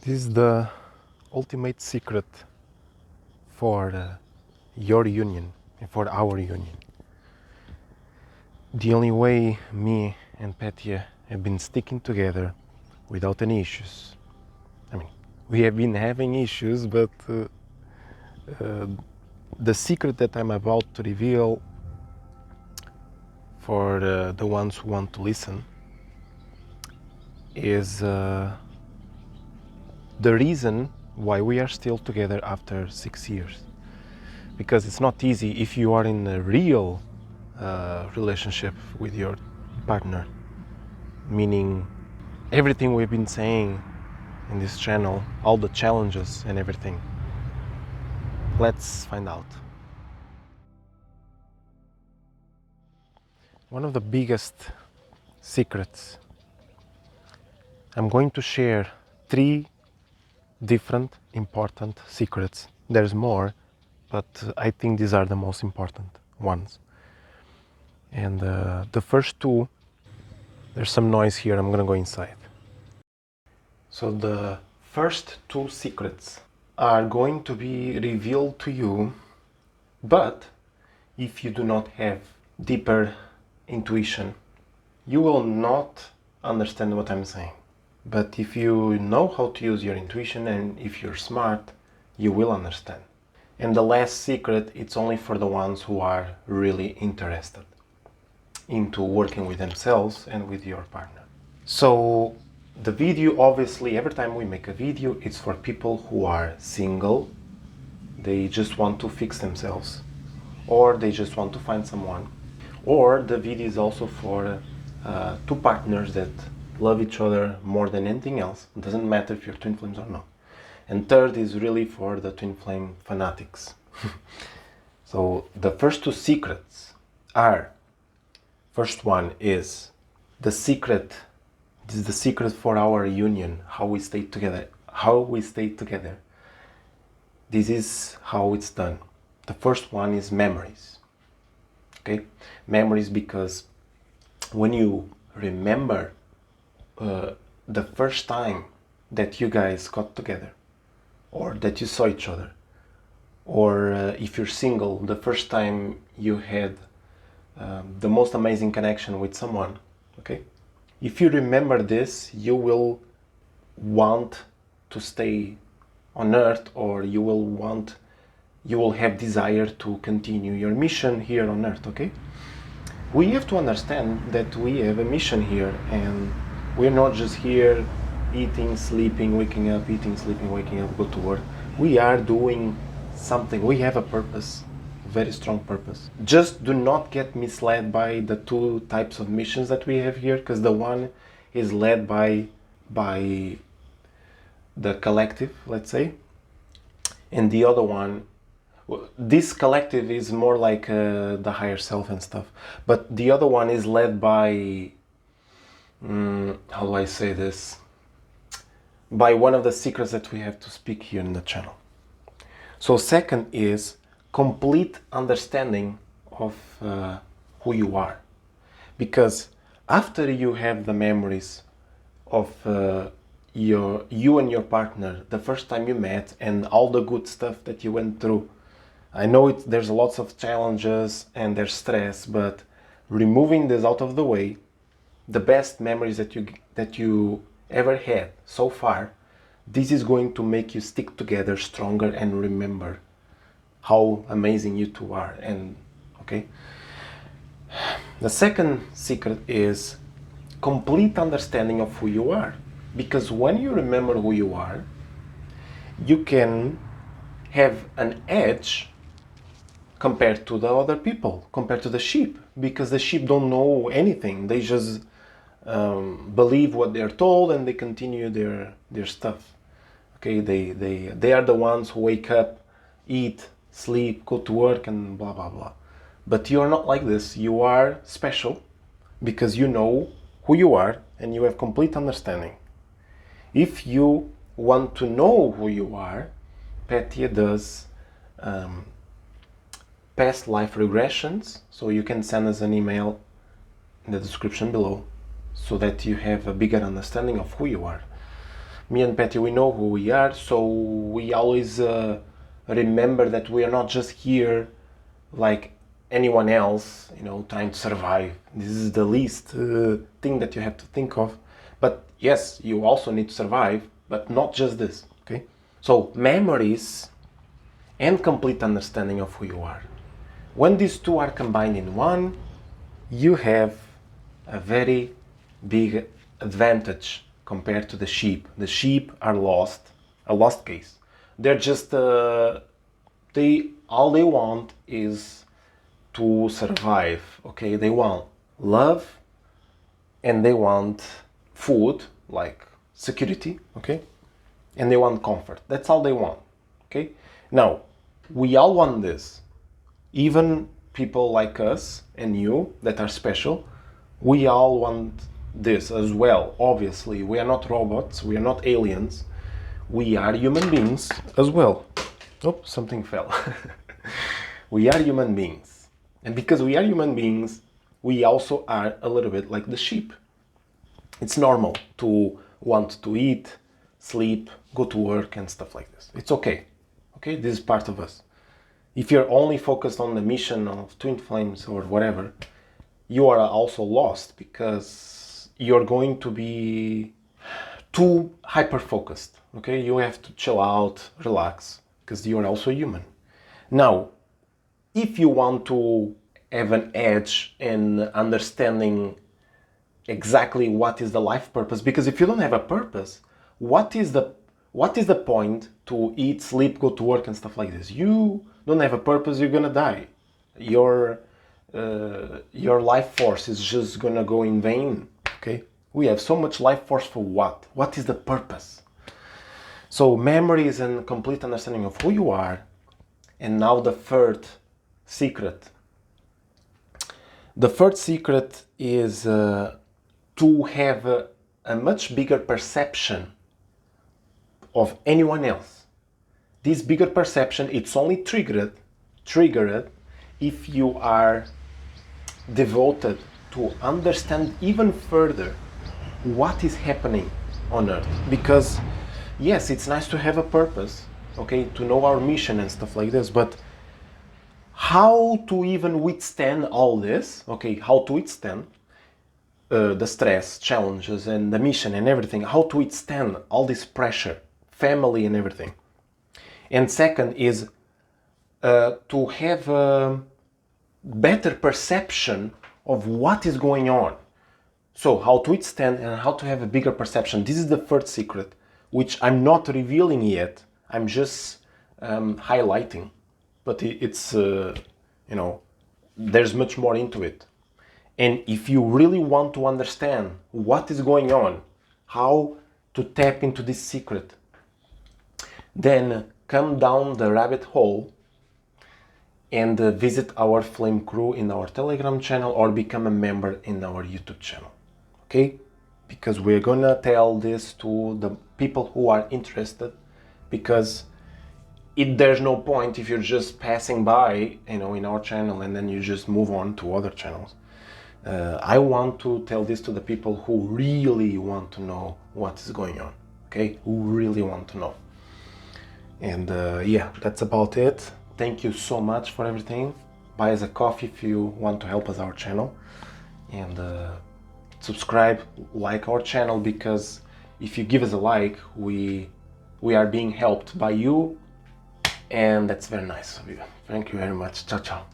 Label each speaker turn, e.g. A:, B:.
A: This is the ultimate secret for your union and for our union. The only way me and Petya have been sticking together without any issues. I mean, we have been having issues, but the secret that I'm about to reveal for the ones who want to listen is the reason why we are still together after 6 years. Because it's not easy if you are in a real relationship with your partner, meaning everything we've been saying in this channel, all the challenges and everything. Let's find out. One of the biggest secrets, I'm going to share 3 different important secrets. There's more, but I think these are the most important ones. And the first 2, there's some noise here, I'm gonna go inside. So the first 2 secrets are going to be revealed to you, but if you do not have deeper intuition, you will not understand what I'm saying. But if you know how to use your intuition and if you're smart, you will understand. And the last secret, it's only for the ones who are really interested into working with themselves and with your partner. So the video, obviously, every time we make a video, it's for people who are single, they just want to fix themselves, or they just want to find someone, or the video is also for 2 partners that love each other more than anything else. It doesn't matter if you're twin flames or not. And third is really for the twin flame fanatics. So the first 2 secrets are, first one is the secret. This is the secret for our union, how we stay together. This is how it's done. The first one is memories. Okay, memories, because when you remember the first time that you guys got together, or that you saw each other, or if you're single, the first time you had the most amazing connection with someone, okay? If you remember this, you will want to stay on Earth, or you will have desire to continue your mission here on Earth, okay? We have to understand that we have a mission here, and we're not just here eating, sleeping, waking up, eating, sleeping, waking up, go to work. We are doing something. We have a purpose, a very strong purpose. Just do not get misled by the 2 types of missions that we have here, because the one is led by the collective, let's say, and the other one, this collective is more like the higher self and stuff, but the other one is led by, how do I say this, by one of the secrets that we have to speak here in the channel. So second is complete understanding of who you are, because after you have the memories of you and your partner, the first time you met, and all the good stuff that you went through. I know there's lots of challenges and there's stress, but removing this out of the way, the best memories that you ever had so far, this is going to make you stick together stronger and remember how amazing you 2 are. And okay, the second secret is complete understanding of who you are, because when you remember who you are, you can have an edge compared to the other people, compared to the sheep, because the sheep don't know anything. They just believe what they're told and they continue their stuff. Okay, they are the ones who wake up, eat, sleep, go to work, and blah blah blah. But you're not like this. You are special because you know who you are and you have complete understanding. If you want to know who you are, Petya does past life regressions, so you can send us an email in the description below so that you have a bigger understanding of who you are. Me and Petya, we know who we are, so we always remember that we are not just here like anyone else, you know, trying to survive. This is the least thing that you have to think of. But yes, you also need to survive, but not just this, okay? So memories and complete understanding of who you are. When these two are combined in one, you have a very big advantage compared to the sheep. The sheep are lost, a lost case. They're just all they want is to survive. Okay, they want love and they want food, like security. Okay, and they want comfort. That's all they want. Okay, now we all want this. Even people like us and you that are special, we all want this as well. Obviously, we are not robots, we are not aliens, we are human beings as well. Oh, something fell. We are human beings. And because we are human beings, we also are a little bit like the sheep. It's normal to want to eat, sleep, go to work and stuff like this. It's okay. Okay, this is part of us. If you're only focused on the mission of Twin Flames or whatever, you are also lost because you're going to be too hyper-focused, okay? You have to chill out, relax, because you're also human. Now, if you want to have an edge in understanding exactly what is the life purpose, because if you don't have a purpose, what is the point to eat, sleep, go to work and stuff like this? You don't have a purpose, you're gonna die. Your life force is just gonna go in vain. Okay, we have so much life force for what? What is the purpose? So memories and complete understanding of who you are. And now the third secret. The third secret is to have a much bigger perception of anyone else. This bigger perception, it's only triggered if you are devoted to understand even further what is happening on Earth. Because yes, it's nice to have a purpose, okay, to know our mission and stuff like this, but how to even withstand all this, okay, how to withstand the stress, challenges and the mission and everything, how to withstand all this pressure, family and everything. And second is to have a better perception of what is going on. So how to withstand and how to have a bigger perception. This is the third secret, which I'm not revealing yet. I'm just highlighting. But it's, you know, there's much more into it. And if you really want to understand what is going on, how to tap into this secret, then come down the rabbit hole and visit our Flame Crew in our Telegram channel or become a member in our YouTube channel. Okay? Because we're gonna tell this to the people who are interested, because there's no point if you're just passing by, you know, in our channel and then you just move on to other channels. I want to tell this to the people who really want to know what is going on, okay? Who really want to know. And yeah, that's about it. Thank you so much for everything. Buy us a coffee if you want to help us our channel. And subscribe, like our channel, because if you give us a like, we are being helped by you. And that's very nice of you. Thank you very much. Ciao, ciao.